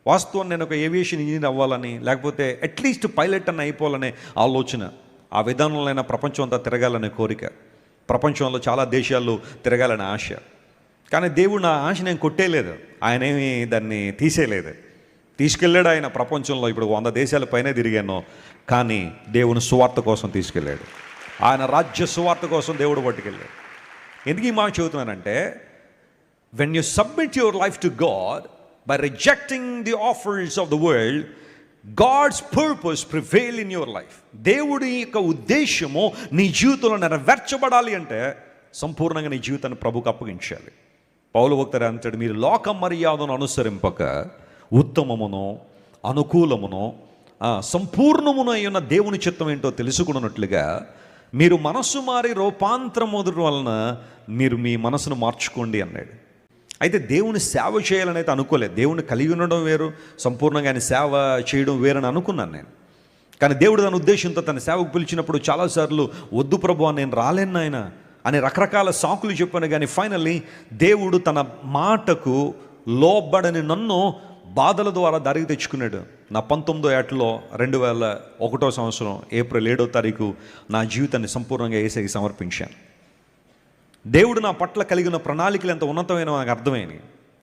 వాస్తవం నేను ఒక ఏవియేషన్ ఇంజనీర్ అవ్వాలని, లేకపోతే అట్లీస్ట్ పైలట్ అన్న అయిపోవాలనే ఆలోచన, ఆ విధానంలో ప్రపంచం అంతా తిరగాలనే కోరిక, ప్రపంచంలో చాలా దేశాల్లో తిరగాలనే ఆశ. కానీ దేవుడు నా ఆశ నేను కొట్టేయలేదు, ఆయన ఏమీ దాన్ని తీసేయలేదు. తీసుకెళ్ళాడు ఆయన ప్రపంచంలో. ఇప్పుడు 100 దేశాల పైనే తిరిగాను, కానీ దేవుని సువార్త కోసం తీసుకెళ్ళాడు. ఆయన రాజ్య సువార్త కోసం దేవుడు పట్టుకెళ్ళాడు. ఎందుకు ఈ మాట చెబుతున్నానంటే, when you submit your life to God by rejecting the offers of the world, God's purpose prevail in your life. దేవుడి యొక్క ఉద్దేశము నీ జీవితంలో నెరవేర్చబడాలి అంటే సంపూర్ణంగా నీ జీవితాన్ని ప్రభుకు అప్పగించాలి. పౌలు భక్తుడు అంటాడు, మీరు లోక మర్యాదను అనుసరింపక ఉత్తమమును అనుకూలమును సంపూర్ణమును అయ్యున్న దేవుని చిత్తం ఏంటో తెలుసుకున్నట్లుగా మీరు మనస్సు మారి రూపాంతరం మొదటి వలన మీరు మీ మనసును మార్చుకోండి అన్నాడు. అయితే దేవుని సేవ చేయాలని అయితే అనుకోలేదు. దేవుని కలిగి ఉండడం వేరు, సంపూర్ణంగా ఆయన సేవ చేయడం వేరని అనుకున్నాను నేను. కానీ దేవుడు తన ఉద్దేశంతో తన సేవకు పిలిచినప్పుడు చాలాసార్లు వద్దు ప్రభు నేను రాలేను నాయన అని రకరకాల సాకులు చెప్పాను. కానీ ఫైనల్లీ దేవుడు తన మాటకు లోబడని నన్ను బాధల ద్వారా దారికి తెచ్చుకున్నాడు. నా 19వ ఏటలో 2001 సంవత్సరం ఏప్రిల్ 7వ తారీఖు నా జీవితాన్ని సంపూర్ణంగా యేసుకి సమర్పించాను. దేవుడు నా పట్ల కలిగిన ప్రణాళికలు ఎంత ఉన్నతమైన నాకు అర్థమైనవి.